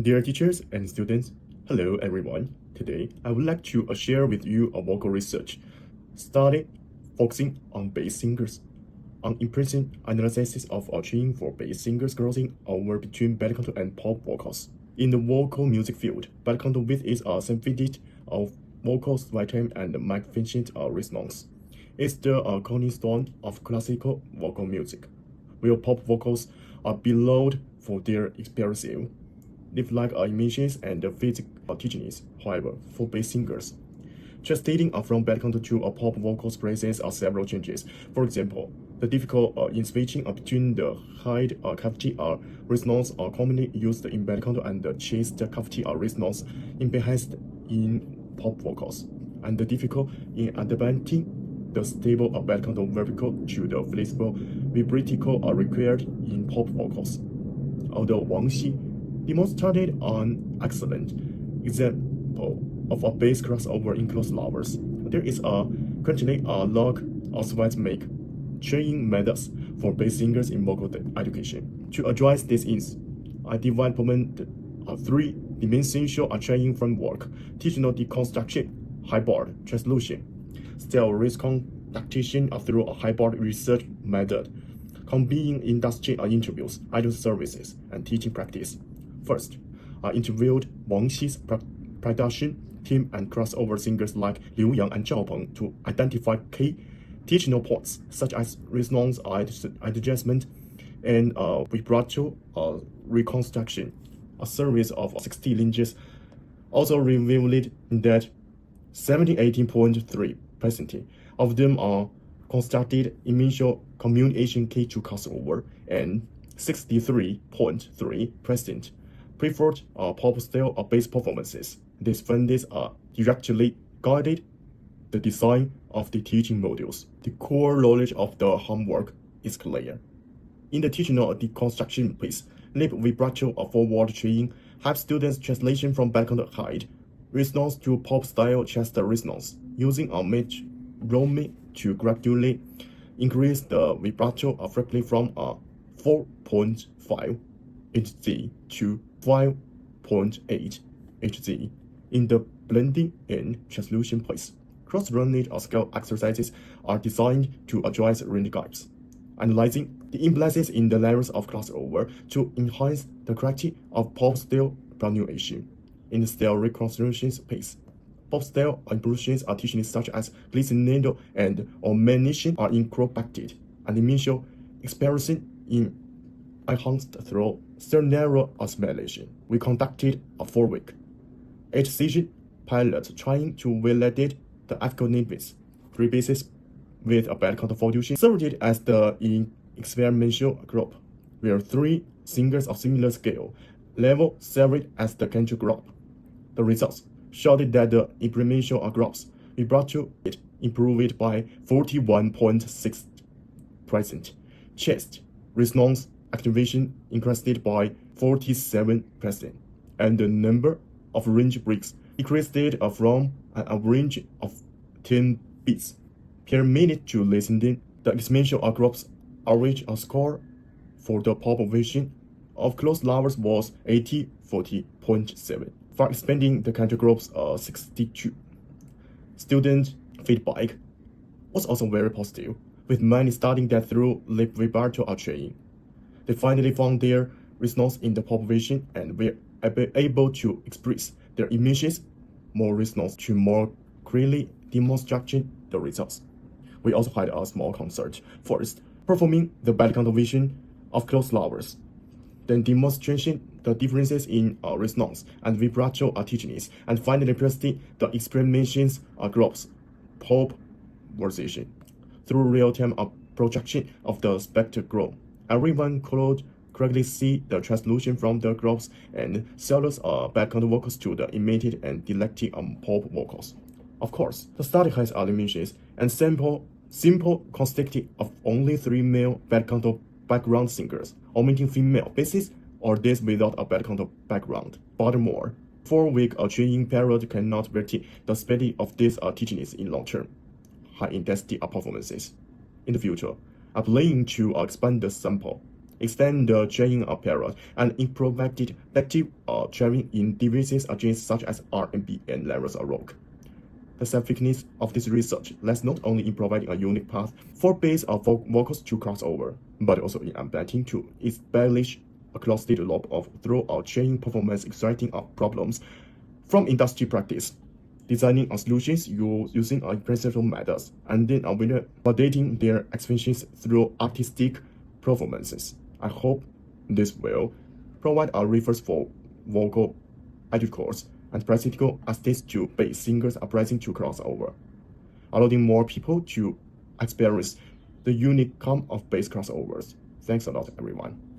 Dear teachers and students, hello everyone. Today, I would like to share with you a vocal research study focusing on bass singers, on impressive analysis of a chain for bass singers crossing over between bariton and pop vocals. In the vocal music field, bariton width is a subfield of vocal switching and magnificent resonance. It's the cornerstone of classical vocal music, where pop vocals are beloved for their expressive lifelike images and physical teachings. However, for bass singers, translating from bariton to a pop vocal presents several changes. For example, the difficult in switching between the high cavity resonance are commonly used in bariton and the chest cavity resonance enhanced in pop vocals, and the difficult in adapting the stable bariton vertical to the flexible vibratical required in pop vocals. Although Wang Xi demonstrated an excellent example of a bass crossover in close lovers, there is currently a lack of make training methods for bass singers in vocal education. To address this is I developed a three-dimensional training framework, teaching deconstruction, hybrid translution, style reconstruction through a hybrid research method, combining industry interviews, idol services, and teaching practice. First, I interviewed Wang Xi's production team and crossover singers like Liu Yang and Zhao Peng to identify key teaching points such as resonance adjustment and vibrato reconstruction. A series of 60 links also revealed that 18.3% of them are constructed initial communication key to crossover, and 63.3% preferred pop style bass performances. These findings are directly guided the design of the teaching modules. The core knowledge of the homework is clear. In the teaching deconstruction piece, lip vibrato forward chaining helps students translation from bariton height resonance to pop style chest resonance, using a metronome to gradually increase the vibrato frequency from 4.5 Hz to 5.8 Hz in the blending and translution place. Cross-range scale exercises are designed to address range gaps, analyzing the imbalances in the layers of crossover to enhance the quality of pop style pronunciation. In the style reconstruction space, pop style improvements are teachings such as glissando and ornamentation are incorporated, and initial expression in enhanced through scenario assimilation. We conducted a 4-week HCG pilot trying to validate the effectiveness. 3 bases with a bariton fusion served as the experimental group, where 3 singers of similar scale level served as the control group. The results showed that the experimental groups vibrato improved by 41.6%, chest resonance activation increased by 47%, and the number of range breaks increased from an average of 10 beats per minute to listening. The experimental groups average score for the pop version of close lovers was 40.7. For expanding the country groups 62. Student feedback was also very positive, with many studying that through lip vibrato training. They finally found their resonance in the pop version and were able to express their images more resonance to more clearly demonstrating the results. We also had a small concert, first performing the bariton version of close lovers, then demonstration the differences in resonance and vibrato teachings, and finally presenting the experimentations groups pop version. Through real-time projection of the spectrum, everyone could correctly see the translution from the groups and sellers bariton vocals to the emitted and delected pop vocals. Of course, the study has limitations and simple consisting of only 3 male bariton background singers, omitting female basses or this without a bariton background. Furthermore, 4-week training period cannot guarantee the speed of these teachings in long-term, high-intensity performances. In the future, I'm planning to expand the sample extend the chaining apparat, and improve effective chaining in devices such as R&B and layers of rock. The scientificness of this research lies not only in providing a unique path for bass or vocals to cross over, but also in attempting to establish a closed loop of throughout chaining performance exciting problems from industry practice, designing solutions using impressive methods, and then validating their expressions through artistic performances. I hope this will provide a reference for vocal educators and practical assistance to bass singers uprising to crossover, allowing more people to experience the unique calm of bass crossovers. Thanks a lot, everyone.